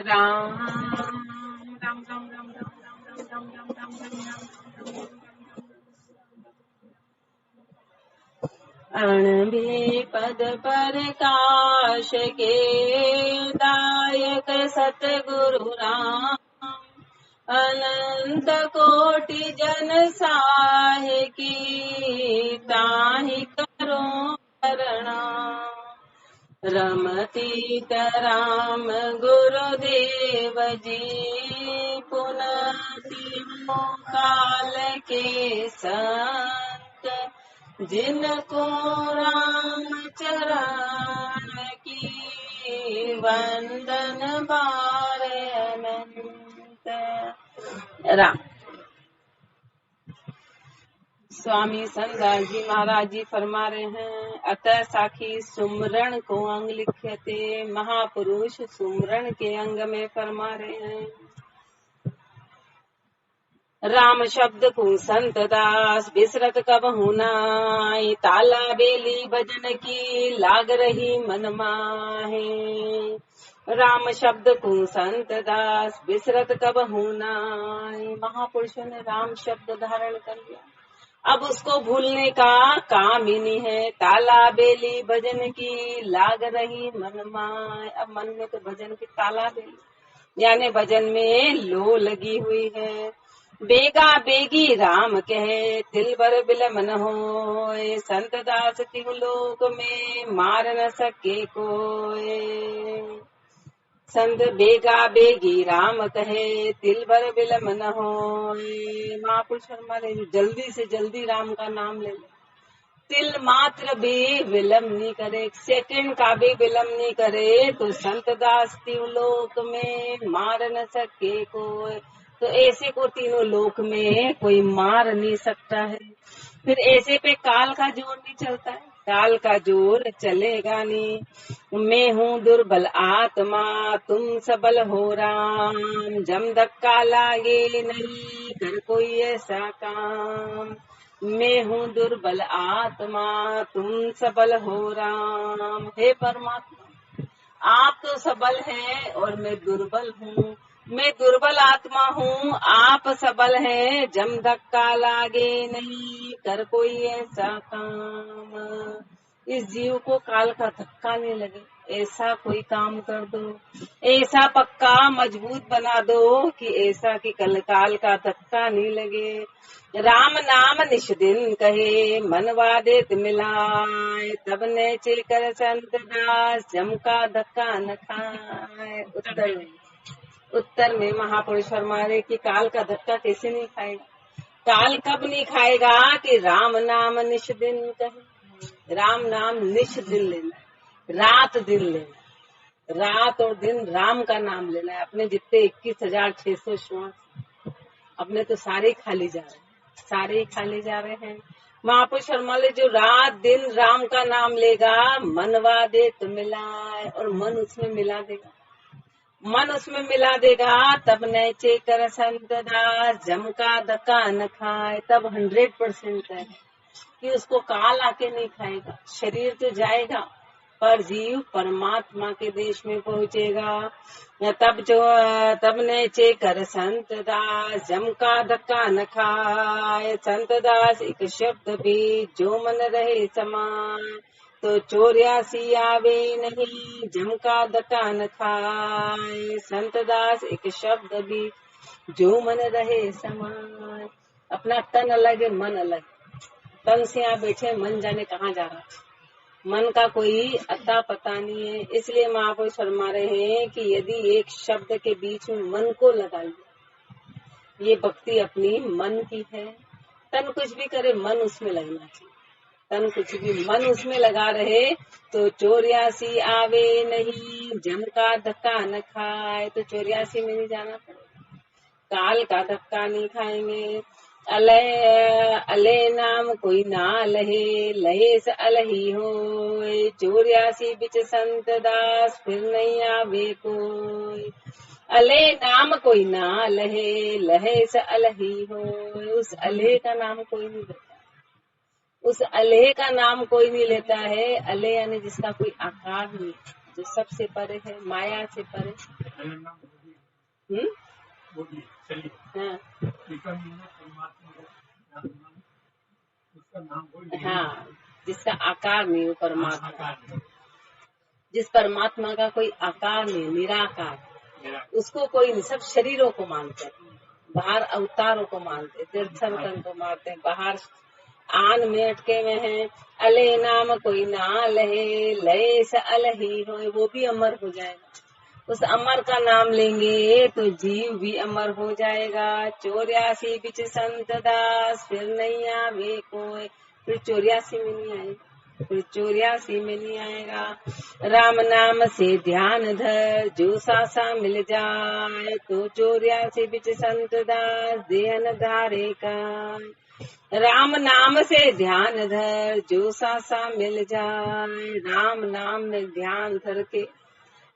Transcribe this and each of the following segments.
राम राम राम राम राम राम राम राम राम राम। अणभि पद प्रकाश के दायक सतगुरु राम, अनंत कोटि जन साहे की ताहि करो प्रणाम। रमतीत राम गुरुदेव जी, पुनः काल के संत, जिनको राम चरण की वंदन बार अनंत। राम। स्वामी संतदास जी महाराज जी फरमा रहे हैं, अतः साखी सुमरण को अंग लिख्यते। महापुरुष सुमरण के अंग में फरमा रहे हैं। राम शब्द को संत दास बिसरत कब हुनाई, ताला बेली भजन की लाग रही मन माहे। राम शब्द को संत दास बिसरत कब हुनाई। महापुरुषों ने राम शब्द धारण कर लिया, अब उसको भूलने का काम ही नहीं है। ताला बेली भजन की लाग रही मन माय, अब मन में तो भजन की ताला बेली यानी भजन में लो लगी हुई है। बेगा बेगी राम कहे तिल बर बिलमन होए, संत दास तिहु लोक में मार न सके कोई। संत बेगा बेगी राम कहे तिल भर विलम न होए। महापुरुष हमारे जल्दी से जल्दी राम का नाम ले ले, तिल मात्र भी विलम नहीं करे, एक सेकंड का भी विलम नहीं करे तो संत दास तीनों लोक में मार न सके कोई। तो ऐसे को तीनों लोक में कोई मार नहीं सकता है। फिर ऐसे पे काल का जोर नहीं चलता है, काल का जोर चलेगा नहीं। मैं हूँ दुर्बल आत्मा तुम सबल हो राम, जम धक्का लागे नहीं कर कोई ऐसा काम। मैं हूँ दुर्बल आत्मा तुम सबल हो राम। हे परमात्मा, आप तो सबल हैं और मैं दुर्बल हूँ। मैं दुर्बल आत्मा हूँ, आप सबल हैं, जम धक्का लागे नहीं कर कोई ऐसा काम। इस जीव को काल का धक्का नहीं लगे, ऐसा कोई काम कर दो, ऐसा पक्का मजबूत बना दो कि ऐसा कि कल काल का धक्का नहीं लगे। राम नाम निश दिन कहे मनवा देत मिलाए, तब ने चेकर संत दास जम का धक्का न खाए। उत्तर में महापुरुष फरमाए कि काल का धक्का कैसे नहीं खाएगा। काल कब नहीं खाएगा कि राम नाम निश दिन कहे। राम नाम निश दिन लेना है, रात दिन लेना, रात और दिन राम का नाम लेना है। अपने जितने 21,600 श्वास अपने तो सारे खाली जा रहे हैं, सारे खाली जा रहे हैं। महापुरुष फरमाए जो रात दिन राम का नाम लेगा मनवा दे तो मिलाए, और मन उसमें मिला देगा, मन उसमें मिला देगा तब नैचे कर संत दास जम का धक्का न खाए। तब 100% है कि उसको काल आके नहीं खाएगा। शरीर तो जाएगा पर जीव परमात्मा के देश में पहुँचेगा। तब नैचे कर संत दास जम का धक्का न खाए। संत दास एक शब्द भी जो मन रहे समान, तो 84 आवे नहीं जम का धक्का न खाए। संत दास एक शब्द भी जो मन रहे समान। अपना तन अलग है, मन अलग। तन से यहाँ बैठे, मन जाने कहाँ जा रहा, मन का कोई अता पता नहीं है। इसलिए महापुरुष फरमा रहे हैं कि यदि एक शब्द के बीच में मन को लगा लिया, ये भक्ति अपनी मन की है। तन कुछ भी करे, मन उसमें लगना चाहिए। तन कुछ भी मन उसमें लगा रहे तो 84 आवे नहीं जम का धक्का न खाए। तो 84 में नहीं जाना पड़ेगा, काल का धक्का नहीं खाएंगे। अले नाम कोई ना लहे, लहे से अलही हो। 84 बिच संत दास फिर नहीं आवे कोई। अले नाम कोई ना लहे, लहे से अलही हो। उस अले का नाम कोई नहीं लेता, उस अले का नाम कोई नहीं लेता है। अले यानी जिसका कोई आकार नहीं, जो सबसे परे है, माया से परे। वो भी चलिए हाँ उसका नाम कोई हाँ, जिसका आकार नहीं, वो परमात्मा। आकार नहीं। जिस परमात्मा का कोई आकार नहीं, निराकार, उसको कोई नहीं। सब शरीरों को मानते हैं, बाहर अवतारों को मानते, तीर्थंकरों को मानते हैं, बाहर आन में अटके हुए हैं। अले नाम कोई ना लहे, लय से अलही हो, वो भी अमर हो जाएगा। उस अमर का नाम लेंगे तो जीव भी अमर हो जाएगा। 84 बिच संत दास, फिर नहीं आवे कोई। फिर 84 में नहीं आएगा, फिर 84 में नहीं आएगा। राम नाम से ध्यान धर, जो सासा मिल जाए, तो 84 बिच संत दास, देहन धारे का। राम नाम से ध्यान धर, जो सासा मिल जाए। राम नाम में ध्यान धर के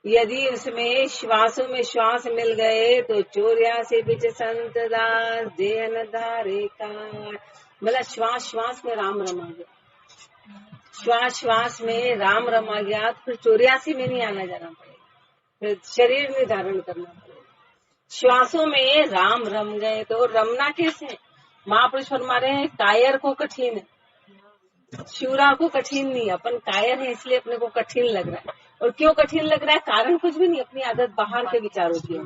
यदि उसमें श्वासों में श्वास मिल गए, तो 84 बिच संत दास, देहन धारे का। मतलब श्वास श्वास में राम रमा गया, श्वास श्वास में राम रमा गया, तो फिर 84 में नहीं आना जाना पड़ेगा, फिर शरीर में धारण करना पड़ेगा। श्वासों में राम रम गए, तो रमना कैसे? महापुरुष फरमा रहे हैं, कायर को कठिन है, शूरा को कठिन नहीं। अपन कायर है इसलिए अपने को कठिन लग रहा है। और क्यों कठिन लग रहा है? कारण कुछ भी नहीं, अपनी आदत बाहर के विचारों की है।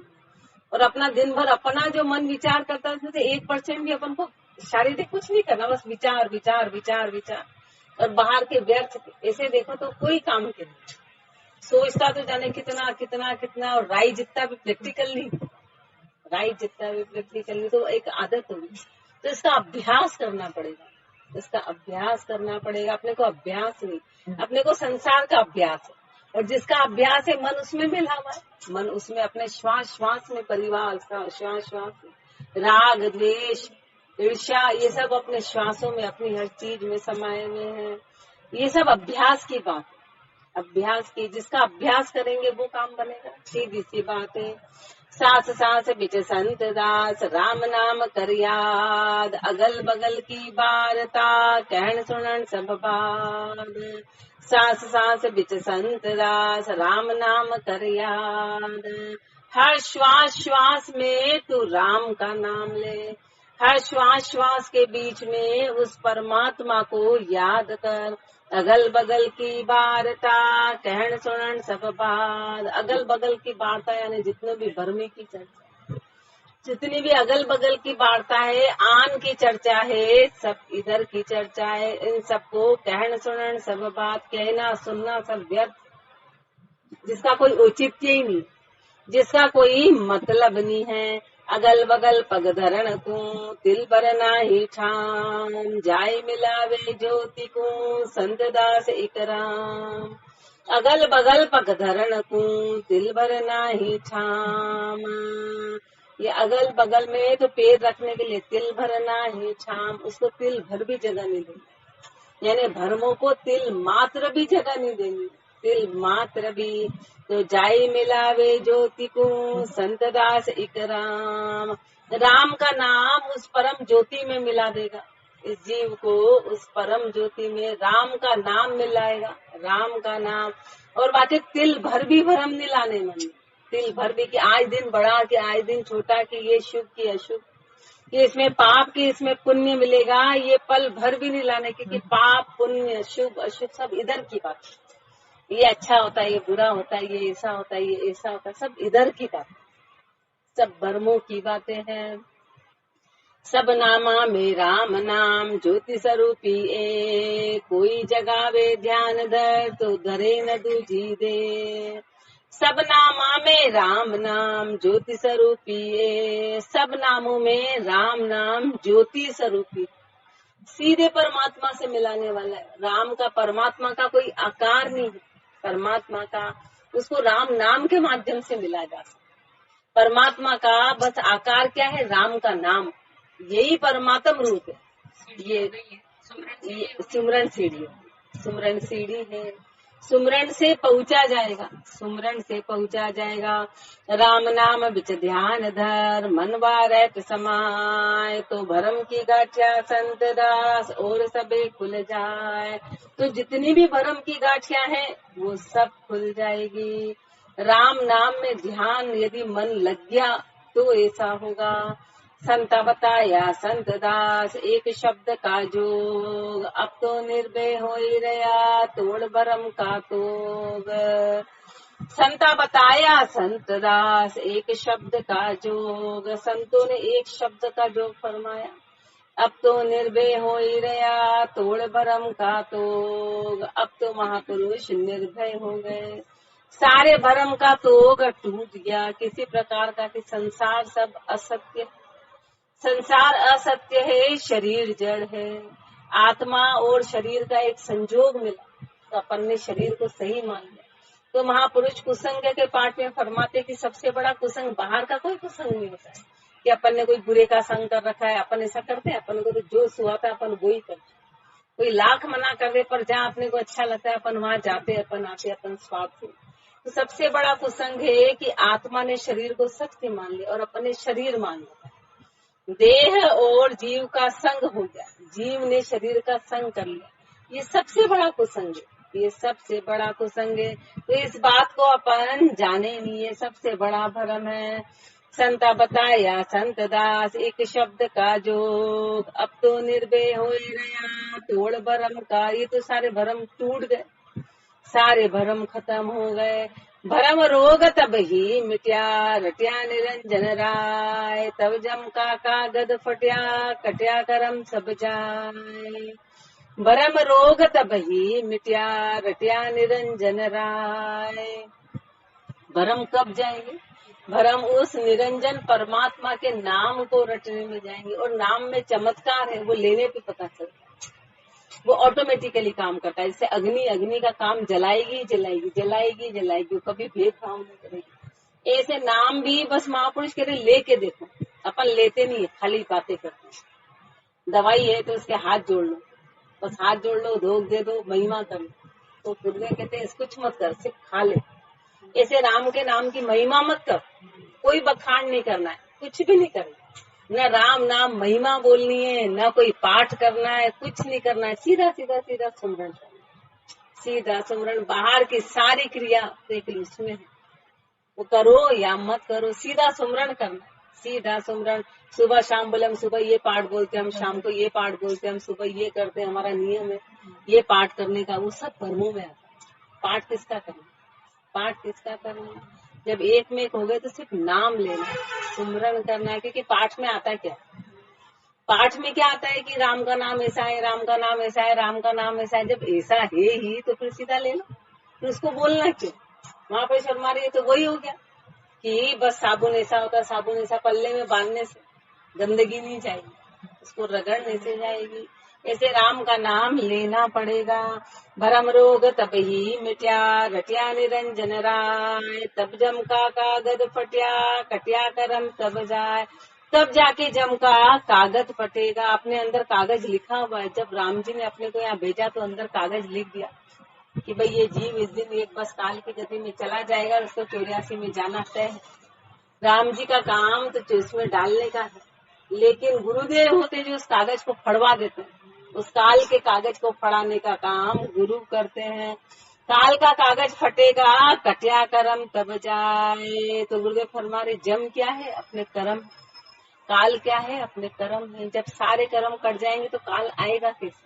और अपना दिन भर अपना जो मन विचार करता है, उसमें से 1% भी अपन को शारीरिक कुछ नहीं करना, बस विचार विचार विचार विचार। और बाहर के व्यर्थ ऐसे देखो तो कोई काम के नहीं, सोचता तो जाने कितना कितना कितना, और राई जितना भी प्रैक्टिकल नहीं, राई जितना भी प्रैक्टिकल नहीं। तो एक आदत होगी, तो इसका अभ्यास करना पड़ेगा, इसका अभ्यास करना पड़ेगा। अपने को अभ्यास नहीं, अपने को संसार का अभ्यास है। और जिसका अभ्यास है, मन उसमें मिला हुआ है, मन उसमें अपने श्वास श्वास में, परिवार श्वास श्वास में, राग द्वेष ईर्ष्या, ये सब अपने श्वासों में, अपनी हर चीज में समाये हुए हैं। ये सब अभ्यास की बात है, अभ्यास की। जिसका अभ्यास करेंगे वो काम बनेगा, सीधी सी बात है। सांस सांस बिच संत दास, राम नाम कर याद। अगल बगल की वार्ता, कहन सुनन सब बात। सांस सांस बिच संत दास, राम नाम कर याद। हर श्वास श्वास में तू राम का नाम ले, हर श्वास श्वास के बीच में उस परमात्मा को याद कर। अगल बगल की वार्ता, कहन सुनन सब बात। अगल बगल की वार्ता यानी जितने भी भरमी की चर्चा, जितनी भी अगल बगल की वार्ता है, आन की चर्चा है, सब इधर की चर्चा है, इन सबको कहन सुनन सब बात। कहना सुनना सब व्यर्थ, जिसका कोई औचित्य ही नहीं, जिसका कोई मतलब नहीं है। अगल बगल पग धरण को, तिल भर नाही ठाम। जाय मिलावे ज्योति को, संत दास एक राम। अगल बगल पग धरण को, तिल भर नाही ठाम। ये अगल बगल में तो पैर रखने के लिए तिल भर नाही ठाम, उसको तिल भर भी जगह नहीं देनी, यानी भरमों को तिल मात्र भी जगह नहीं देनी, तिल मात्र भी। तो जाई मिलावे ज्योति को, संत दास एक राम। राम का नाम उस परम ज्योति में मिला देगा, इस जीव को उस परम ज्योति में राम का नाम मिलाएगा, राम का नाम। और बातें तिल भर भी भरम नहीं लाने मन में, तिल भर भी कि आज दिन बड़ा कि आज दिन छोटा, कि ये शुभ कि अशुभ, कि इसमें पाप की इसमें पुण्य मिलेगा, ये पल भर भी नहीं लाने, क्योंकि पाप पुण्य शुभ अशुभ सब इधर की बात है। ये अच्छा होता है, ये बुरा होता है, ये ऐसा होता है, ये ऐसा होता है, सब इधर की बात, सब भरमों की बातें हैं। सब नामा में राम नाम, ज्योति स्वरूपी ए। कोई जगावे ध्यान धर, तो धरे न दूजी दे। सब नामा में राम नाम, ज्योति स्वरूपी ए। सब नामों में राम नाम ज्योति स्वरूपी, सीधे परमात्मा से मिलाने वाला है। राम का, परमात्मा का कोई आकार नहीं है, परमात्मा का उसको राम नाम के माध्यम से मिला जा सकता। परमात्मा का बस आकार क्या है? राम का नाम, यही परमात्म रूप है। ये सुमरन सीढ़ी है, सुमरन सीढ़ी है, सुमरन से पहुंचा जाएगा, सुमरन से पहुंचा जाएगा। राम नाम बिच ध्यान धर, मनवा रहत समाय। तो भरम की गाठिया संत दास, और सबे खुल जाए। तो जितनी भी भरम की गाठिया हैं वो सब खुल जाएगी। राम नाम में ध्यान यदि मन लग गया तो ऐसा होगा। संता बताया संत दास एक शब्द का जोग, अब तो निर्भय हो ही रहा तोड़ भरम का तोग। संता बताया संत दास एक शब्द का जोग, संतों ने एक शब्द का जोग फरमाया, अब तो निर्भय हो ही रहा तोड़ भरम का तोग। अब तो महापुरुष निर्भय हो गए, सारे भरम का तोग टूट गया। किसी प्रकार का कि संसार सब असत्य, संसार असत्य है, शरीर जड़ है। आत्मा और शरीर का एक संजोग मिला तो अपन ने शरीर को सही मान लिया। तो महापुरुष कुसंग के पाठ में फरमाते कि सबसे बड़ा कुसंग बाहर का कोई कुसंग नहीं होता है कि अपन ने कोई बुरे का संग कर रखा है, अपन ऐसा करते हैं। अपन को तो जो सुहाता है अपन वो ही करते हैं। कोई लाख मना कर दे पर जहाँ अपने को अच्छा लगता है अपन वहाँ जाते, अपन आते, अपन स्वार्थी। तो सबसे बड़ा कुसंग है कि आत्मा ने शरीर को सत्य मान लिया और अपने शरीर मान लिया। देह और जीव का संग हो गया, जीव ने शरीर का संग कर लिया। ये सबसे बड़ा कुसंग है, ये सबसे बड़ा कुसंग है। तो इस बात को अपन जाने नहीं, ये सबसे बड़ा भरम है। संता बताया संत दास एक शब्द का जोग, अब तो निर्भय हो गया तोड़ भरम का। ये तो सारे भरम टूट गए, सारे भरम खत्म हो गए। भरम रोग तब ही मिट्या रट्या निरंजन राय, तब जम का कागद फट्या कट्या करम सब जाय। भरम रोग तब ही मिट्या रट्या निरंजन राय। भरम कब जाएंगे? भरम उस निरंजन परमात्मा के नाम को रटने में जाएंगे। और नाम में चमत्कार है, वो लेने पे पता चलता है, वो ऑटोमेटिकली काम करता है। जैसे अग्नि का काम जलाएगी जलाएगी जलाएगी जलाएगी, कभी भेदभाव नहीं करेगी। ऐसे नाम भी बस महापुरुष कह रहे लेके देखो। अपन लेते नहीं, खाली बातें करते हैं। दवाई है तो उसके हाथ जोड़ लो, बस हाथ जोड़ लो, रोग दे दो, महिमा कर लो। तो गुरुदेव कहते हैं कुछ मत कर, सिर्फ खा ले। ऐसे राम के नाम की महिमा मत कर, कोई बखान नहीं करना है, कुछ भी नहीं करना, न राम नाम महिमा बोलनी है, न कोई पाठ करना है, कुछ नहीं करना है। सीधा सीधा सीधा सुमरण करना, सीधा सुमरण। बाहर की सारी क्रिया देख ली उसमें है, वो करो या मत करो, सीधा सुमरण करना, सीधा सुमरण। सुबह शाम बोले हम सुबह ये पाठ बोलते हैं, हम शाम को ये पाठ बोलते हैं, हम सुबह ये करते हैं, हमारा नियम है ये पाठ करने का। वो सब धर्मों में आता है। पाठ किसका करना, पाठ किसका करना? जब एक में एक हो गए तो सिर्फ नाम लेना, सुमरण करना है। क्योंकि पाठ में आता है क्या, पाठ में क्या आता है कि राम का नाम ऐसा है, राम का नाम ऐसा है, राम का नाम ऐसा है। जब ऐसा है ही तो फिर सीधा ले लो, फिर उसको बोलना क्यों? वहां पर शर्मा रही है तो वही हो गया कि बस साबुन ऐसा होता है, साबुन ऐसा पल्ले में बांधने से गंदगी नहीं जाएगी, उसको रगड़ने से जाएगी। ऐसे राम का नाम लेना पड़ेगा। भरम रोग तब ही मिट्या रट्या निरंजन राय, तब जम का कागद फट्या कट्या करम तब जाए। तब जाके जम का कागज फटेगा। अपने अंदर कागज लिखा हुआ है। जब राम जी ने अपने को यहाँ भेजा तो अंदर कागज लिख दिया कि भाई ये जीव इस दिन एक बस काल की गति में चला जाएगा, उसको 84 में जाना तय है। राम जी का काम तो उसमें डालने का है, लेकिन गुरुदेव होते जो उस कागज को फड़वा देते हैं। उस काल के कागज को फड़ाने का काम गुरु करते हैं। काल का कागज फटेगा कट्या करम तब जाए। तो गुरुदेव फरमा रहे जम क्या है, अपने कर्म। काल क्या है, अपने कर्म है। जब सारे कर्म कट जाएंगे तो काल आएगा कैसे?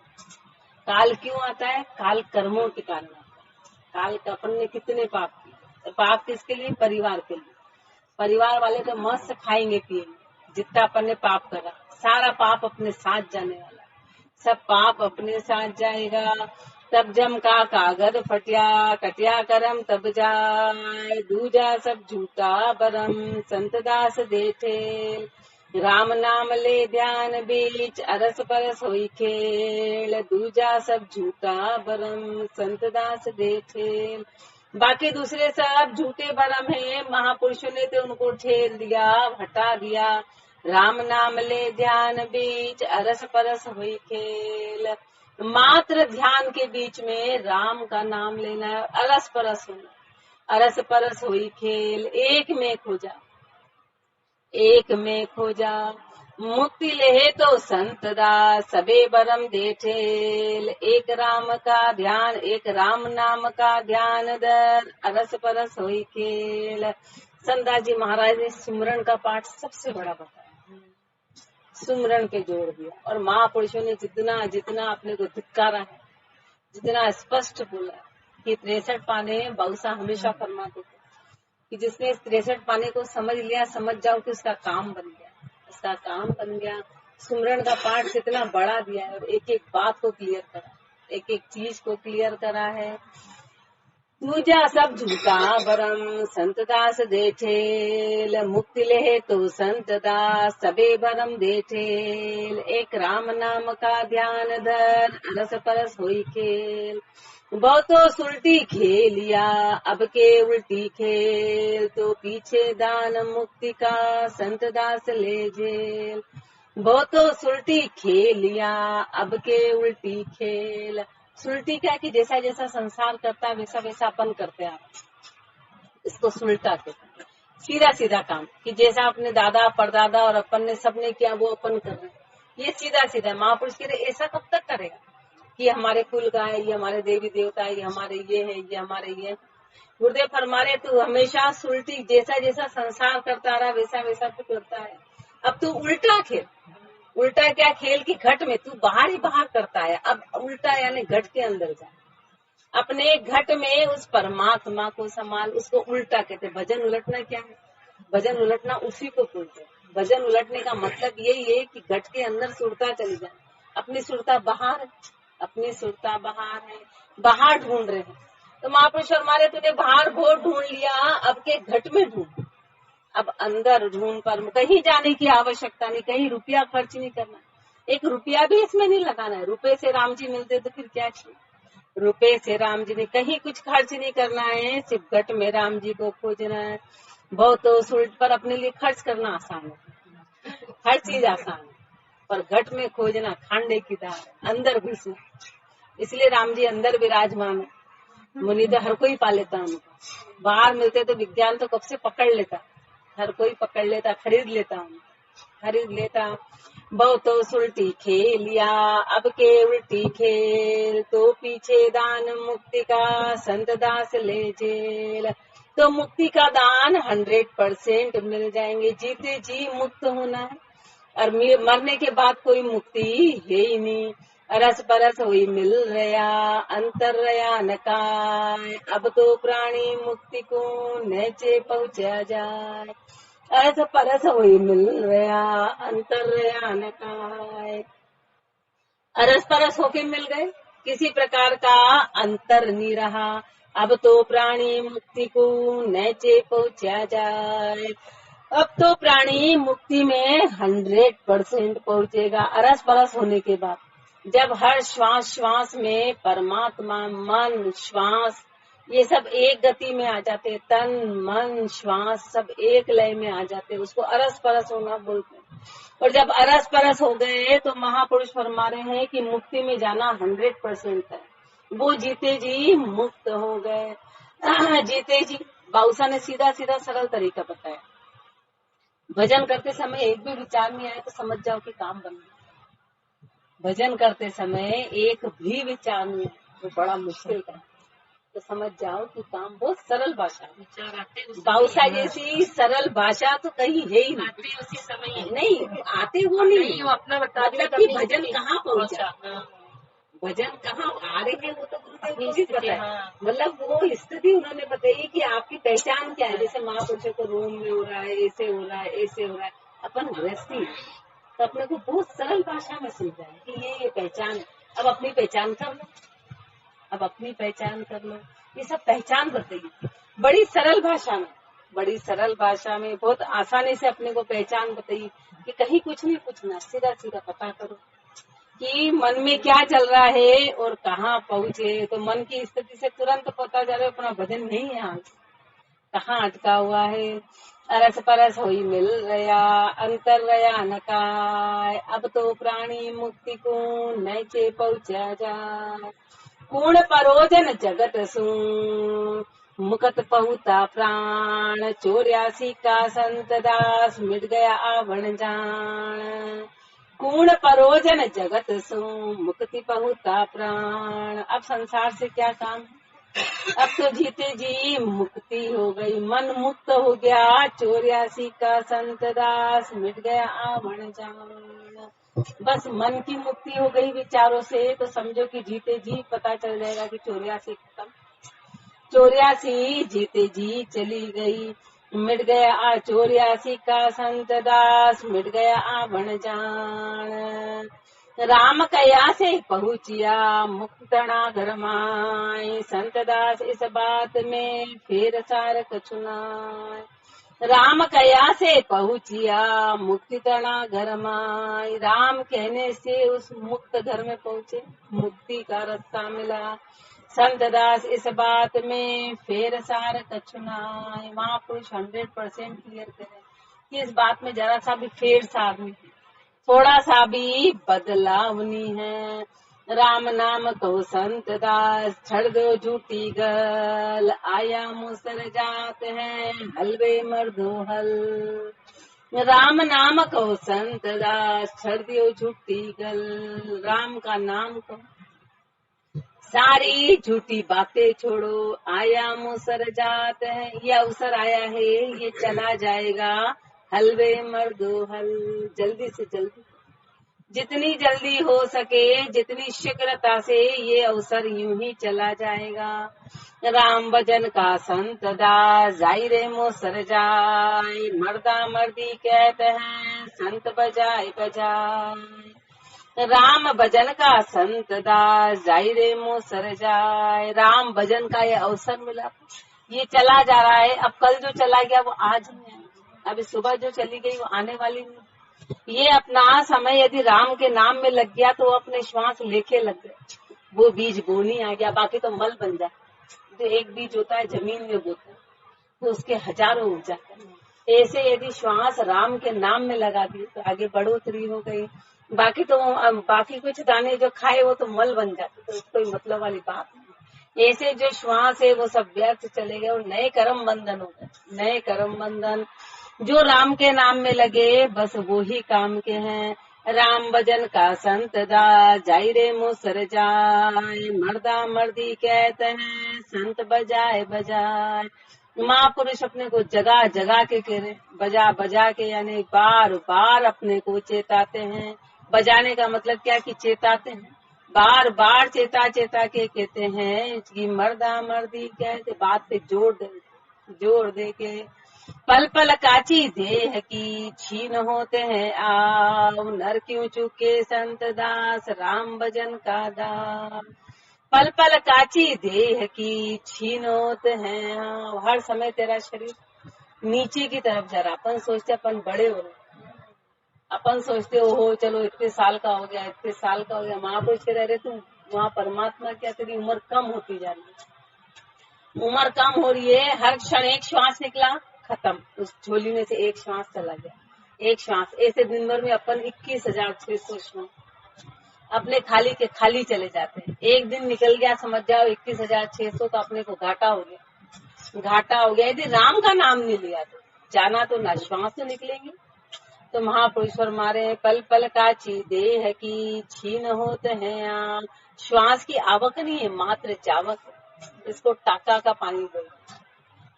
काल क्यों आता है? काल कर्मों के कारण आता है। काल का अपन ने कितने पाप किए, पाप किसके लिए? परिवार के लिए। परिवार वाले तो मस्त खाएंगे पिएंगे, जितना अपन ने पाप करा सारा पाप अपने साथ जाने वाला, सब पाप अपने साथ जाएगा। तब जम का कागज फटिया कटिया करम तब जाए, दूजा सब झूठा बरम संत दास देठे। राम नाम ले ध्यान बीच अरस परस हुई खेल, दूजा सब झूठा बरम संत दास देठे। बाकी दूसरे सब झूठे भरम है, महापुरुषों ने तो उनको ठेल दिया, हटा दिया। राम नाम ले ध्यान बीच अरस परस हुई खेल। मात्र ध्यान के बीच में राम का नाम लेना है, अरस परस होना, अरस परस हुई खेल। एक में खो जा, एक में खो जा, मुक्ति ले तो संत दास सबे बरम देठेल। एक राम का ध्यान, एक राम नाम का ध्यान दर अरस परस हुई खेल। संतदास जी महाराज ने सुमरन का पाठ सबसे बड़ा बताया, सुमरन के जोड़ दिया। और महापुरुषों ने जितना जितना अपने को धिक्कारा है, जितना स्पष्ट बोला कि 63 पाने बाउसा हमेशा फरमाते थे कि जिसने 63 पाने को समझ लिया, समझ जाओ कि उसका काम बन गया, उसका काम बन गया। सुमरन का पाठ जितना बड़ा दिया है और एक एक बात को क्लियर करा, एक एक चीज को क्लियर करा है। पूजा सब झूठा बरम संतदास देठेल, मुक्ति ले तो संतदास सबे बरम देठेल। एक राम नाम का ध्यान धर, रस परस होई खेल। बहुतो सुलटी खेलिया, अब के उल्टी खेल। तो पीछे दान मुक्ति का संतदास ले झेल। बहुतो सुलटी खेलिया, अब के उल्टी खेल। सुलटी क्या कि जैसा जैसा संसार करता है वैसा वैसा अपन करते हैं, इसको सुलटा कहते हैं। सीधा सीधा काम कि जैसा अपने दादा परदादा और अपन ने सबने किया वो अपन कर रहे हैं, ये सीधा सीधा। महापुरुष कह रहे ऐसा कब तक करेगा कि हमारे कुल का है, ये हमारे देवी देवता है, ये हमारे ये है, ये हमारे ये। गुरुदेव फरमा रहे तू हमेशा सुलटी, जैसा जैसा संसार करता रहा वैसा वैसा तू करता है। अब तू उल्टा खेल। उल्टा क्या खेल की घट में तू बाहर ही बाहर करता है, अब उल्टा यानी घट के अंदर जा, अपने घट में उस परमात्मा को संभाल। उसको उल्टा कहते। भजन उलटना क्या है? भजन उलटना उसी को बोलते हैं। भजन उलटने का मतलब यही है कि घट के अंदर सुरता चली जाए। अपनी सुरता बाहर, अपनी सुरता बाहर है, बाहर ढूंढ रहे हैं। तो महापुरुष हमारे तूने बाहर बहुत ढूंढ लिया, अब के घट में ढूंढ, अब अंदर ढूंढ पर कहीं जाने की आवश्यकता नहीं, कहीं रुपया खर्च नहीं करना, एक रुपया भी इसमें नहीं लगाना है। रुपए से राम जी मिलते तो फिर क्या चाहिए? रुपए से राम जी ने कहीं कुछ खर्च नहीं करना है, सिर्फ घट में राम जी को खोजना है। बहुत तो सुलट पर अपने लिए खर्च करना आसान है, हर चीज आसान है, पर घट में खोजना खांडे की दाल, अंदर घुसना। इसलिए राम जी अंदर विराजमान है। मुनि तो हर कोई पा लेता उनको, बाहर मिलते तो विज्ञान तो कब से पकड़ लेता, हर कोई पकड़ लेता, खरीद लेता हूँ, खरीद लेता। बहुतो सुलटी खेलिया, अब के उल्टी खेल। तो पीछे दान मुक्ति का संतदास ले जेल। तो मुक्ति का दान 100% मिल जाएंगे। जीते जी मुक्त होना है और मरने के बाद कोई मुक्ति है ही नहीं। अरस परस हुई मिल रया, अंतर रया नकाय। अब तो प्राणी मुक्ति को नीचे पहुंचा जाए। अरस परस हुई मिल रया, अंतर रया नकाय। अरस परस होके मिल गए, किसी प्रकार का अंतर नहीं रहा। अब तो प्राणी मुक्ति को नीचे पहुंचा जाए। अब तो प्राणी मुक्ति में 100% पहुंचेगा अरस परस होने के बाद। जब हर श्वास श्वास में परमात्मा, मन, श्वास ये सब एक गति में आ जाते, तन मन श्वास सब एक लय में आ जाते, उसको अरस परस होना बोलते हैं। और जब अरस परस हो गए तो महापुरुष फरमा रहे हैं कि मुक्ति में जाना 100% है। वो जीते जी मुक्त हो गए। जीते जी बाउसा ने सीधा सीधा सरल तरीका बताया। भजन करते समय एक भी विचार नहीं आए तो समझ जाओ कि काम बन गया। भजन करते समय एक भी विचार नहीं आए तो बड़ा मुश्किल है, तो समझ जाओ कि काम बहुत सरल भाषा है। विचार आते बाउसा जैसी सरल भाषा तो कहीं है ही आते उसी समय नहीं, आते वो नहीं, वो अपना बता मतलब कि भजन कहाँ पहुँचा, भजन कहाँ आ रहे हैं वो तो गुरुदेव को भी पता है। मतलब वो स्थिति उन्होंने बताई कि आपकी पहचान क्या है। जैसे महापुरुषों को रूम में हो रहा है, ऐसे हो रहा है, ऐसे हो रहा है, अपन गृहस्थी तो अपने को बहुत सरल भाषा में समझाए कि ये पहचान है। अब अपनी पहचान कर लो, अब अपनी पहचान कर लो, ये सब पहचान बताइए बड़ी सरल भाषा में, बड़ी सरल भाषा में बहुत आसानी से अपने को पहचान बताइए कि कहीं कुछ नहीं पूछना, सीधा सीधा पता करो कि मन में क्या चल रहा है और कहाँ पहुँचे। तो मन की स्थिति से तुरंत पता चले अपना भजन नहीं है आज कहाँ अटका हुआ है। अरस परस होई मिल रया, अंतर रया नकाय। अब तो प्राणी मुक्ति को नीचे पहुँचा जाए। पूर्ण परोजन जगत सु मुकत पहुता प्राण। 84 का संतदास मिट गया आवण जान। पूर्ण परोजन जगत सु मुक्ति पहुता प्राण। अब संसार से क्या काम है? अब तो जीते जी मुक्ति हो गई, मन मुक्त हो गया 84 का संत दास, मिट गया आवण जान। बस मन की मुक्ति हो गई विचारों से, तो समझो कि जीते जी पता चल जाएगा कि 84 खत्म। 84 जीते जी चली गई, मिट गया 84 का संत दास, मिट गया आवण जान। राम कया से पहुँचिया मुक्तणा घर माय, संत दास इस बात में फिर सार कछुनाय। राम कया से पहुँचिया मुक्ति तना घर माय, राम कहने से उस मुक्त घर में पहुँचे, मुक्ति का रास्ता मिला। संत दास इस बात में फेर सार कछुनाय। महापुरुष 100% क्लियर करें कि इस बात में जरा सा भी फेर सार नहीं, थोड़ा सा भी बदलाव नहीं है। राम नाम को संत दास, छड़ दो झूठी गल, आया मुसर जात है हलवे मर्दो हल। राम नाम को संत दास, छड़ दो झूठी गल, राम का नाम को सारी झूठी बातें छोड़ो, आया मुसर जात है, ये अवसर आया है, ये चला जाएगा, हलवे मर्दो हल। जल्दी से जल्दी, जितनी जल्दी हो सके, जितनी शीघ्रता से, ये अवसर यूं ही चला जाएगा। राम भजन का संत दास, जाई रे मुसर जाए, मर्दा मर्दी कहते हैं संत बजाए बजाए। राम भजन का संत दास, जाई रे मुसर जाए। राम भजन का ये अवसर मिला, ये चला जा रहा है। अब कल जो चला गया वो आज नहीं है, अभी सुबह जो चली गई वो आने वाली नहीं। ये अपना समय यदि राम के नाम में लग गया तो वो अपने श्वास लेके लग गए, वो बीज बोनी आ गया, बाकी तो मल बन जाए। जो एक बीज होता है जमीन में बोता है तो उसके हजारों उग जाते हैं। ऐसे यदि श्वास राम के नाम में लगा दी तो आगे बढ़ोतरी हो गई, बाकी तो बाकी कुछ दाने जो खाए वो तो मल बन जाते, तो कोई मतलब वाली बात नहीं। ऐसे जो श्वास है वो सब व्यर्थ चले गए और नए कर्म बंधन हो गए। नए कर्म बंधन जो राम के नाम में लगे बस वो ही काम के हैं। राम भजन का संत दास, जाई रे मुसर जाए, मर्दा मर्दी कहते हैं संत बजाए बजाए। महापुरुष अपने को जगा जगा के कह रहे, बजा बजा के, यानी बार बार अपने को चेताते हैं। बजाने का मतलब क्या कि चेताते हैं, बार बार चेता चेता के कहते हैं कि मर्दा मर्दी कहते, बात पे जोर दे के। पल पल काची देह की छीन होते हैं आओ, नर क्यों चुके संत दास, राम भजन का दास। पल पल काची देह की छीन होते हैं आओ, हर समय तेरा शरीर नीचे की तरफ जा रहा। अपन सोचते अपन बड़े हो रहे, अपन सोचते हो चलो इतने साल का हो गया, इतने साल का हो गया। महापुरुष कह रहे तुम वहाँ परमात्मा क्या, तेरी उम्र कम होती जा रही है, उम्र कम हो रही है। हर क्षण एक श्वास निकला खत्म, उस झोली में से एक श्वास चला गया, एक श्वास। ऐसे दिन भर में अपन 21,600 श्वास अपने खाली के खाली चले जाते हैं। एक दिन निकल गया समझ जाओ 21,600, तो अपने को घाटा हो गया, घाटा हो गया। यदि राम का नाम नहीं लिया तो जाना तो ना, श्वास तो निकलेंगे। तो महापुरुष फरमारे पल पल काची देह की छीन होते हैं, श्वास की आवक नहीं है, मात्र जावक। इसको टाका का पानी बोलते,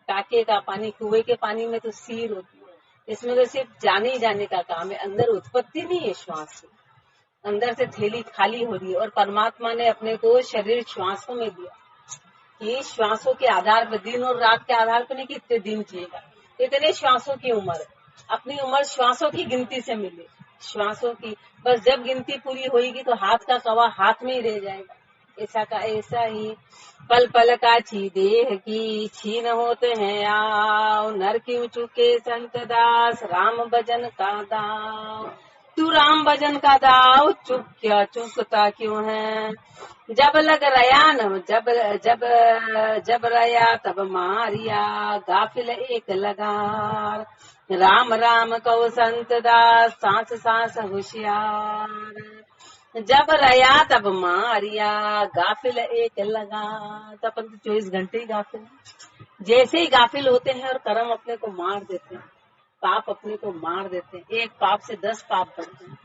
टाके का पानी। कुएं के पानी में तो सीर होती है, इसमें तो सिर्फ जाने ही जाने का काम है, अंदर उत्पत्ति नहीं है श्वास की, अंदर से थैली खाली हो रही है। और परमात्मा ने अपने को शरीर श्वासों में दिया, कि श्वासों के आधार पर, दिन और रात के आधार पर नहीं कि इतने दिन जिएगा, इतने श्वासों की उम्र है। अपनी उम्र श्वासों की गिनती से मिले, श्वासों की। बस जब गिनती पूरी होगी तो हाथ का कवा हाथ में ही रह जाएगा। ऐसा का ऐसा ही पल पल काची देह की छीन होते हैं आओ, नर क्यों चुके संत दास, राम भजन का दाव। तू राम भजन का दाव चुकता क्यों है। जब लग रया न जब रया तब मारिया, गाफिल एक लगार। राम राम कहो संत दास, सांस सांस होशियार। जब रया तब मारिया, गाफिल एक लगा। तो अपन 24 घंटे ही गाफिल, जैसे ही गाफिल होते हैं और कर्म अपने को मार देते हैं, पाप अपने को मार देते हैं। एक पाप से 10 पाप बढ़ते हैं।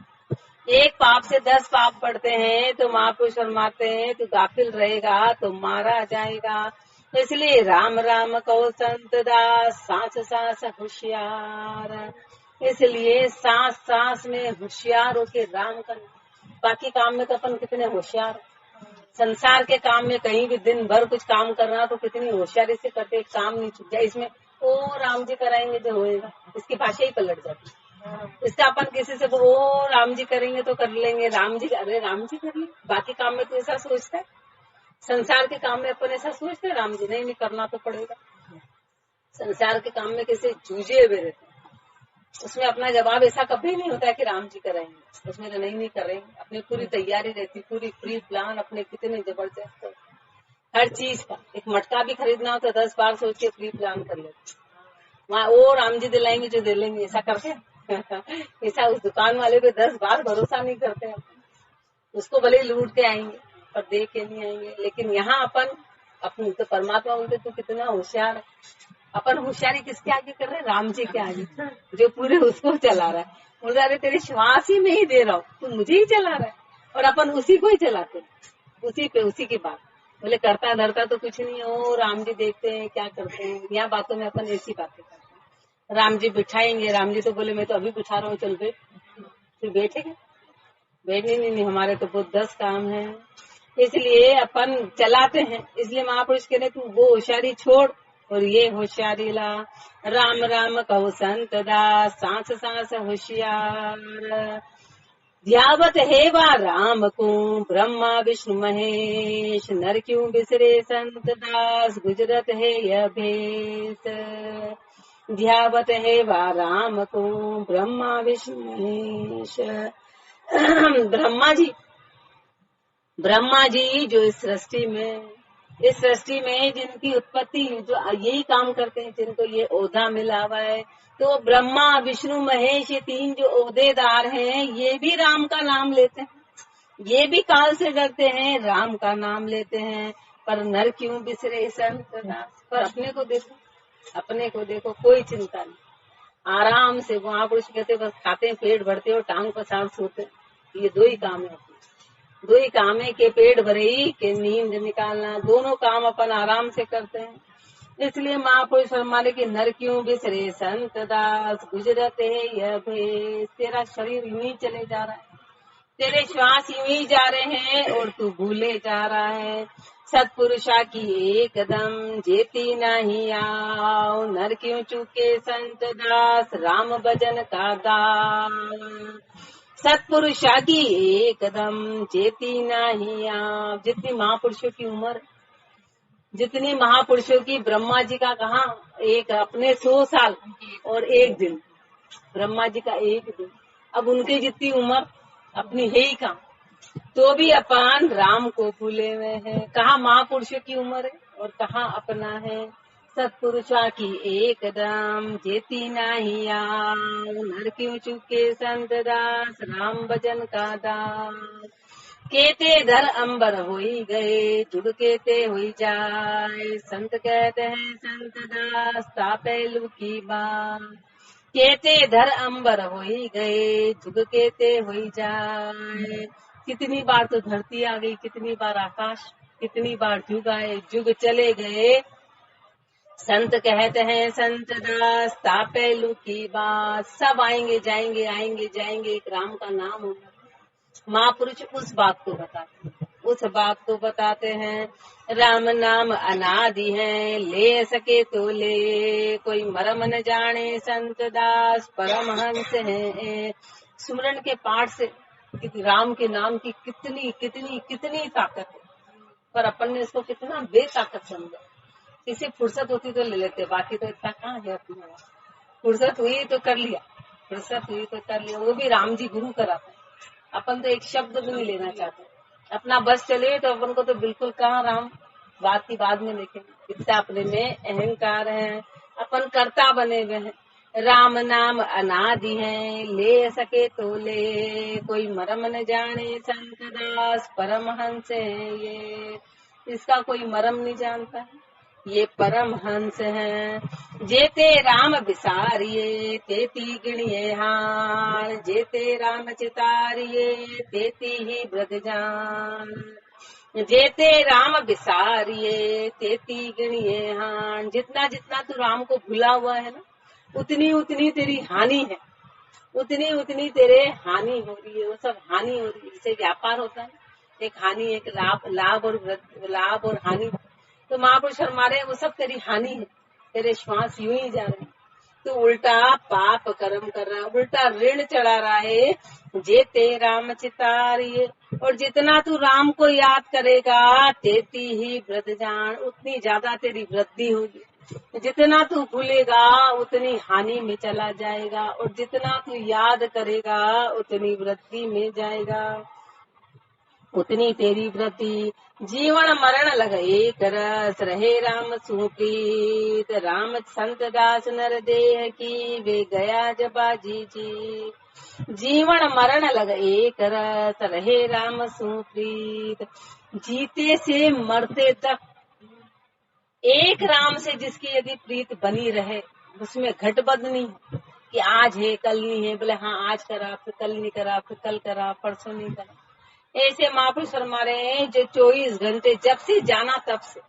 एक पाप से 10 पाप पड़ते हैं तो महापुरुष फरमाते हैं तू गाफिल रहेगा तो मारा जाएगा। तो इसलिए राम राम कहो संत दास, सांस सांस होशियार। इसलिए सांस सांस में होशियार होके राम करना। बाकी काम में तो अपन कितने होशियार, संसार के काम में कहीं भी दिन भर कुछ काम करना तो कितनी होशियारी से करते, काम नहीं छूट जाए। इसमें ओ राम जी कराएंगे जो होएगा, इसकी भाषा ही पलट जाती। इसका अपन किसी से ओ राम जी करेंगे तो कर लेंगे, राम जी, अरे राम जी कर ले। बाकी काम में तो ऐसा सोचता है, संसार के काम में अपन ऐसा सोचते हैं राम जी नहीं करना तो पड़ेगा। संसार के काम में किसी जूझे हुए रहते, उसमें अपना जवाब ऐसा कभी नहीं होता है कि राम जी कराएंगे, उसमें तो नहीं करेंगे। अपनी पूरी तैयारी रहती, पूरी प्री प्लान अपने कितने जबरदस्त, हर चीज का। एक मटका भी खरीदना हो तो 10 बार सोच के प्री प्लान कर लेते। वहाँ ओ राम जी दिलाएंगे जो दिलाएंगे ऐसा करते ऐसा उस दुकान वाले पे 10 बार भरोसा नहीं करते हैं। उसको भले लूट के आएंगे पर दे के नहीं आएंगे। लेकिन यहाँ अपन अपनी तो परमात्मा बोलते तू कितना होशियार है। अपन होशियारी किसके आगे कर रहे हैं? राम जी के आगे, जो पूरे उसको चला रहा है। बोल रहे तेरे श्वास ही में ही दे रहा हूँ, तू मुझे ही चला रहा है। और अपन उसी को ही चलाते, उसी पे उसी की बात। बोले करता धरता तो कुछ नहीं है, ओ राम जी देखते हैं क्या करते हैं। यहाँ बातों में अपन ऐसी बातें करते हैं। राम जी बिठाएंगे, राम जी तो बोले मैं तो अभी बिठा रहा हूँ, चल बैठ। फिर बैठेंगे, बैठने नहीं, हमारे तो बहुत 10 काम है, इसलिए अपन चलाते हैं। इसलिए महापुरुष कहते तू वो होशियारी छोड़ और ये होशियारी ला। राम राम कहो संत दास, सांस सांस होशियार। ध्यावत है वा राम को ब्रह्मा विष्णु महेश, नर क्यों बिसरे संत दास, गुजरत है यह भेष। ध्यावत है वा राम को ब्रह्मा विष्णु महेश। ब्रह्मा जी जो इस सृष्टि में जिनकी उत्पत्ति, जो यही काम करते हैं, जिनको ये ओहदा मिला हुआ है, तो ब्रह्मा विष्णु महेश ये 3 जो ओहदेदार हैं, ये भी राम का नाम लेते हैं, ये भी काल से डरते हैं, राम का नाम लेते हैं। पर नर क्यों बिसरे संत दास। पर अपने को देखो, कोई चिंता नहीं, आराम से। महापुरुष कहते बस खाते पेट भरते हो, टांग पसार सोते। ये 2 ही काम है, 2 ही काम है कि पेट भरे ही के नींद निकालना। दोनों काम अपन आराम से करते हैं। इसलिए महापुरुष फरमाने के नर क्यों बिसरे संत दास, गुजरत है यह भेष। तेरा शरीर यूं ही चले जा रहा है, तेरे श्वास यूं ही जा रहे हैं और तू भूले जा रहा है। सतपुरुषा की एकदम जेती नहीं आओ, नर क्यों चूके संत दास, राम भजन का दास। सतपुरुषा की एकदम जेती नहीं आप। जितनी महापुरुषों की उम्र, जितनी महापुरुषों की, ब्रह्मा जी का कहा एक अपने 100 साल और 1 दिन, ब्रह्मा जी का 1 दिन। अब उनकी जितनी उम्र अपनी है ही कहाँ, तो भी अपन राम को भूले हुए हैं। कहाँ महापुरुषों की उम्र है और कहाँ अपना है। सतपुरुषा की एकदम जेती नहीं आओ, नर क्यों चुके संत दास, राम भजन का दास। केते धर अंबर होई गए, जुग केते होई जाए, संत कहते हैं संत दास, तापेलू की बात। केते धर अंबर होई गए, जुग केते होई जाए। कितनी बार तो धरती आ गई, कितनी बार आकाश, कितनी बार जुग आए, जुग चले गए, संत कहते हैं संत दास, तापेलू की बात। सब आएंगे जाएंगे, आएंगे जाएंगे, एक राम का नाम होगा। महापुरुष उस बात को बताते हैं। राम नाम अनादि है, ले सके तो ले, कोई मरम न जाने संत दास, परमहंस है। सुमरन के पाठ से राम के नाम की कितनी कितनी कितनी ताकत है, पर अपन ने इसको कितना बेताकत समझा। किसी फुर्सत होती तो ले लेते, बाकी तो इतना कहाँ है अपने। फुर्सत हुई तो कर लिया, वो भी राम जी गुरु कराते। अपन तो एक शब्द भी नहीं लेना चाहते, अपना बस चले तो अपन को तो बिल्कुल कहाँ राम, बात की बाद में देखेंगे। इतना अपने में अहंकार है, अपन कर्ता बने हुए हैं। राम नाम अनादि है, ले सके तो ले, कोई मरम न जाने संत दास, परमहंस है ये। इसका कोई मरम नहीं जानता है, ये परमहंस हैं। जेते राम विसारिये तेती गिणिये हान, जेते राम चितारिये तेती ही ब्रज जान। जेते राम विसारिये तेती गिणिये हान, जितना जितना तू राम को भूला हुआ है ना, उतनी उतनी तेरी हानि है, उतनी उतनी तेरे हानि हो रही है। वो सब हानि हो रही है। जैसे व्यापार होता है, एक हानि एक लाभ और हानि। तो महापुरुष हमारे वो सब तेरी हानि है, तेरे श्वास यूं ही जा रहे हैं। तू उल्टा पाप कर्म कर रहा है, उल्टा ऋण चढ़ा रहा है। जेते राम चितारिये, और जितना तू राम को याद करेगा तेती ही व्रत जान, उतनी ज्यादा तेरी वृद्धि होगी। जितना तू भूलेगा उतनी हानि में चला जाएगा, और जितना तू याद करेगा उतनी वृद्धि में जाएगा, उतनी तेरी वृद्धि। जीवन मरण लग एक रस, रहे राम सुप्रीत। राम संत दास नर देह की, वे गया जबाजी जी। जीवन मरण लग एक रस, रहे राम सुप्रीत। जीते से मरते तक एक राम से जिसकी यदि प्रीत बनी रहे, उसमें घटबद नहीं कि आज है कल नहीं है, बोले हाँ आज करा फिर कल नहीं करा, फिर कल करा परसों नहीं करा। ऐसे महापुरुष फरमा रहे हैं जो 24 घंटे जब से जाना तब से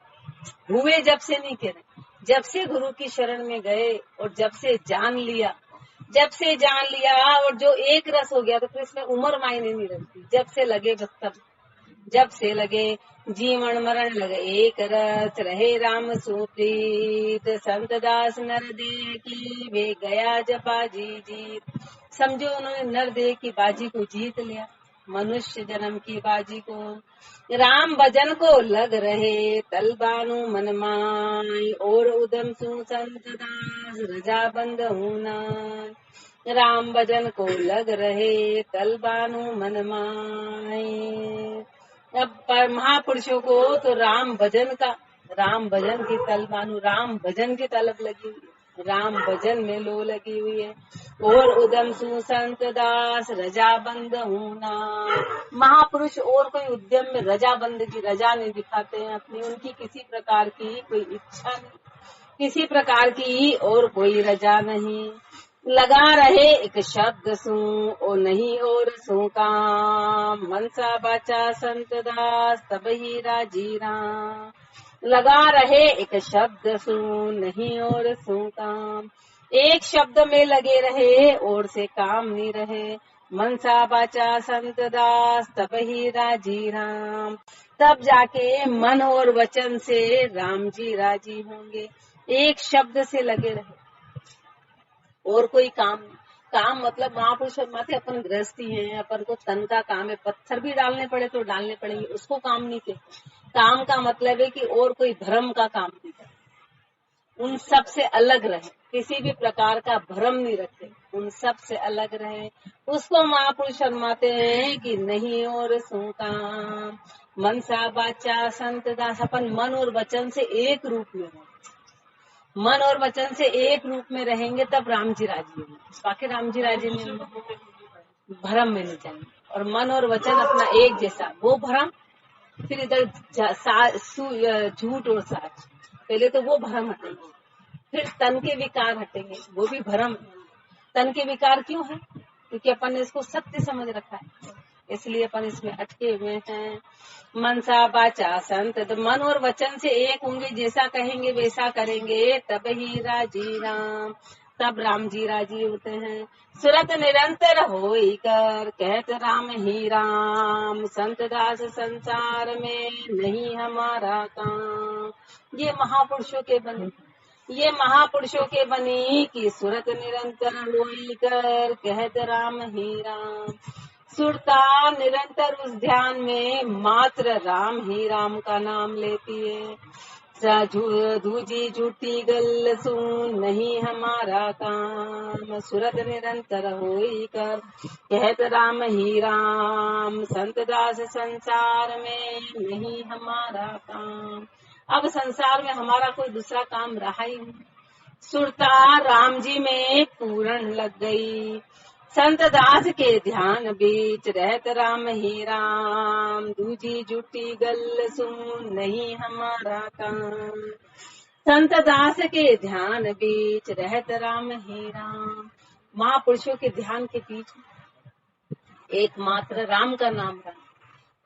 हुए, जब से नहीं कह रहे, जब से गुरु की शरण में गए और जब से जान लिया, जब से जान लिया और जो एक रस हो गया, तो फिर इसमें उम्र मायने नहीं रखती। जब से लगे बस तब, जब से लगे। जीवन मरण लगे एक रस, रहे राम सुप्रीत। संत दास नर देह की, वे गया जबाजी जीत। समझो उन्होंने नर देह की बाजी को जीत लिया, मनुष्य जन्म की बाजी को। राम भजन को लग रहे, तलबानु मन माय। और उदम सु संत दास, रजा बंद होना। राम भजन को लग रहे, तलबानु मन माय। अब महापुरुषों को तो राम भजन की तलबानु, राम भजन की तलब लगी हुई है, राम भजन में लो लगी हुई है। और उदम सु संत दास, रजा बंद होना। महापुरुष और कोई उद्यम में रजाबंद की रजा नहीं दिखाते हैं अपनी, उनकी किसी प्रकार की कोई इच्छा नहीं, किसी प्रकार की और कोई रजा नहीं। लगा रहे एक शब्द सू, ओ नहीं और सू काम। मनसा बाचा संत दास, तब ही राजी राम। लगा रहे एक शब्द सू, नहीं और सू काम। एक शब्द में लगे रहे और से काम नहीं रहे। मनसा बाचा संत दास, तब ही राजी राम। तब जाके मन और वचन से राम जी राजी होंगे। एक शब्द से लगे रहे और कोई काम नहीं। काम मतलब महापुरुष फरमाते अपन गृहस्थी हैं, अपन को तन का काम है, पत्थर भी डालने पड़े तो डालने पड़ेंगे, उसको काम नहीं कहते। काम का मतलब है कि और कोई धर्म का काम नहीं करते, उन सब से अलग रहे, किसी भी प्रकार का भ्रम नहीं रखते, उन सब से अलग रहे। उसको महापुरुष फरमाते हैं कि नहीं और सो काम। मनसा बाचा संत दास, अपन मन और वचन से एक रूप में रहे, मन और वचन से एक रूप में रहेंगे तब राम जी राजी होंगे। बाकी राम जी राजी नहीं होंगे, भ्रम में नहीं जाएंगे। और मन और वचन अपना एक जैसा, वो भ्रम, फिर इधर झूठ और साच, पहले तो वो भ्रम हटेंगे, फिर तन के विकार हटेंगे, वो भी भ्रम। तन के विकार क्यों है? क्योंकि अपन ने इसको सत्य समझ रखा है, इसलिए अपन इसमें अटके हुए हैं। मनसा बाचा संत, तो मन और वचन से एक होंगे, जैसा कहेंगे वैसा करेंगे, तब ही राजी राम, तब राम जी राजी होते हैं। सुरत निरंतर होई कर, कहत राम ही राम। संत दास संसार में नहीं हमारा काम। ये महापुरुषों के बने, ये महापुरुषों के बनी कि सुरत निरंतर होई कर, कहत राम ही राम। सुरता निरंतर उस ध्यान में मात्र राम ही राम का नाम लेती है। धूजी झूठी गल सुन, नहीं हमारा काम। सुरत निरंतर होई कर, कहत राम ही राम। संत दास संसार में नहीं हमारा काम। अब संसार में हमारा कोई दूसरा काम रहा ही नहीं। सुरता राम जी में पूर्ण लग गई, संत दास के ध्यान बीच रहत राम ही राम। दूजी झूठी गल सुन, नहीं हमारा काम। संत दास के ध्यान बीच रहत राम ही राम। महापुरुषों के ध्यान के बीच एकमात्र राम का नाम रहा,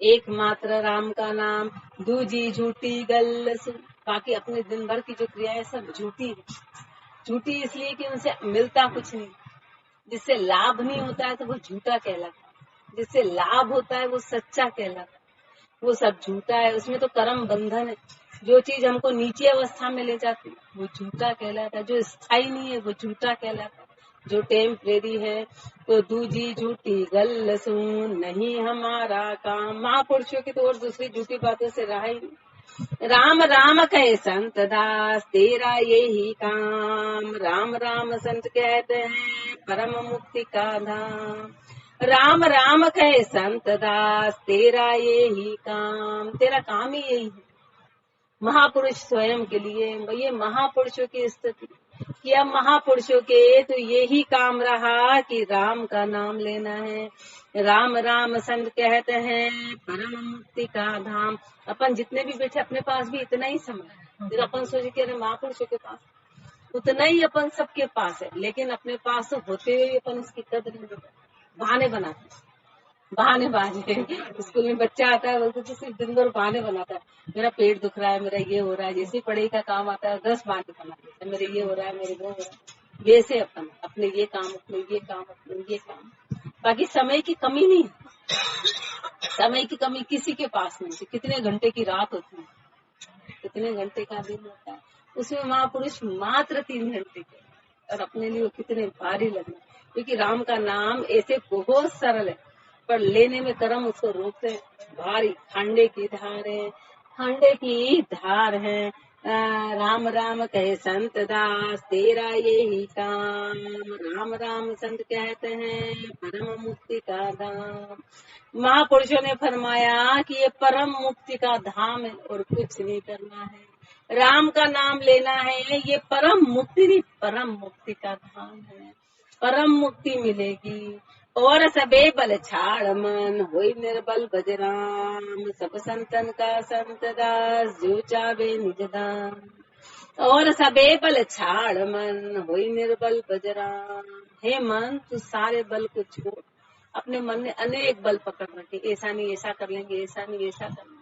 एकमात्र राम का नाम। दूजी झूठी गल सु, बाकी अपने दिन भर की जो क्रियाएं सब झूठी है। झूठी इसलिए कि उनसे मिलता कुछ नहीं। जिससे लाभ नहीं होता है तो वो झूठा कहलाता है, जिससे लाभ होता है वो सच्चा कहलाता है। वो सब झूठा है, उसमें तो कर्म बंधन है। जो चीज हमको नीचे अवस्था में ले जाती है वो झूठा कहलाता है, जो स्थायी नहीं है वो झूठा कहलाता है, जो टेम्परेरी है। तो दूजी झूठी गल सुन नहीं हमारा काम। महापुरुषों की तो और दूसरी झूठी बातों से रहा ही नहीं। राम राम कहे संत दास तेरा यही काम। राम राम संत कहते हैं परम मुक्ति का धाम। राम राम कहे संत दास तेरा यही काम। तेरा काम ही यही है। महापुरुष स्वयं के लिए ये महापुरुषों की स्थिति कि अब महापुरुषों के तो यही काम रहा कि राम का नाम लेना है। राम राम संत कहते हैं परम मुक्ति का धाम। अपन जितने भी बैठे अपने पास भी इतना ही समय, फिर अपन सोचे कि अरे महापुरुषों के पास उतना ही अपन सबके पास है, लेकिन अपने पास तो होते हुए अपन इसकी कदर नहीं करते, बहाने बनाते, बहानेबाजी। स्कूल में बच्चा आता है बोलते तो सिर्फ दिन भर बहाने बनाता है, मेरा पेट दुख रहा है, मेरा ये हो रहा है। जैसे पढ़ाई का काम आता है 10 बहाने बना देते हैं, मेरे ये हो रहा है, मेरे वो हो रहा है। वैसे अपन अपने ये काम, अपने ये काम, अपने ये काम। बाकी समय की कमी नहीं है, समय की कमी किसी के पास नहीं है। कितने घंटे की रात होती है, कितने घंटे का दिन होता है, उसमें महापुरुष मात्र 3 घंटे के, और अपने लिए वो कितने भारी लगे। क्योंकि राम का नाम ऐसे बहुत सरल है पर लेने में कर्म उसको रोकते हैं। भारी खांडे की धार है, खांडे की धार है। राम राम कहे संत दास तेरा यही काम। राम राम संत कहते हैं परम मुक्ति का धाम। महापुरुषों ने फरमाया कि ये परम मुक्ति का धाम है और कुछ नहीं करना है। राम का नाम लेना है, ये परम मुक्ति नहीं, परम मुक्ति का धाम है। परम मुक्ति मिलेगी। और सबे बल छाड़ मन होई निर्बल बजराम। सब संतन का संत दास जो चावे निज दाम। और सबे बल छाड़ मन होई निर्बल बजराम। हे मन तू सारे बल को छोड़, अपने मन ने अनेक बल पकड़ रखे, ऐसा नहीं ऐसा कर लेंगे, ऐसा नहीं ऐसा कर लेंगे।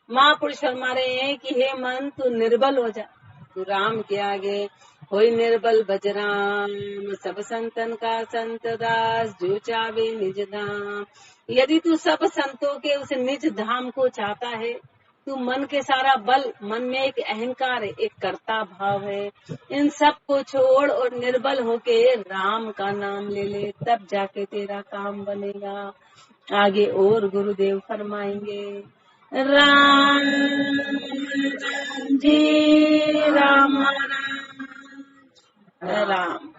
महापुरुष फरमा रहे हैं कि हे मन तू निर्बल हो जा, तू राम के आगे होई निर्बल बजराम। सब संतन का संत दास जो चावे निज धाम। यदि तू सब संतों के उस निज धाम को चाहता है, तू मन के सारा बल, मन में एक अहंकार है, एक कर्ता भाव है, इन सब को छोड़ और निर्बल होके राम का नाम ले ले, तब जाके तेरा काम बनेगा। आगे और गुरुदेव फरमाएंगे राम जी राम राम राम।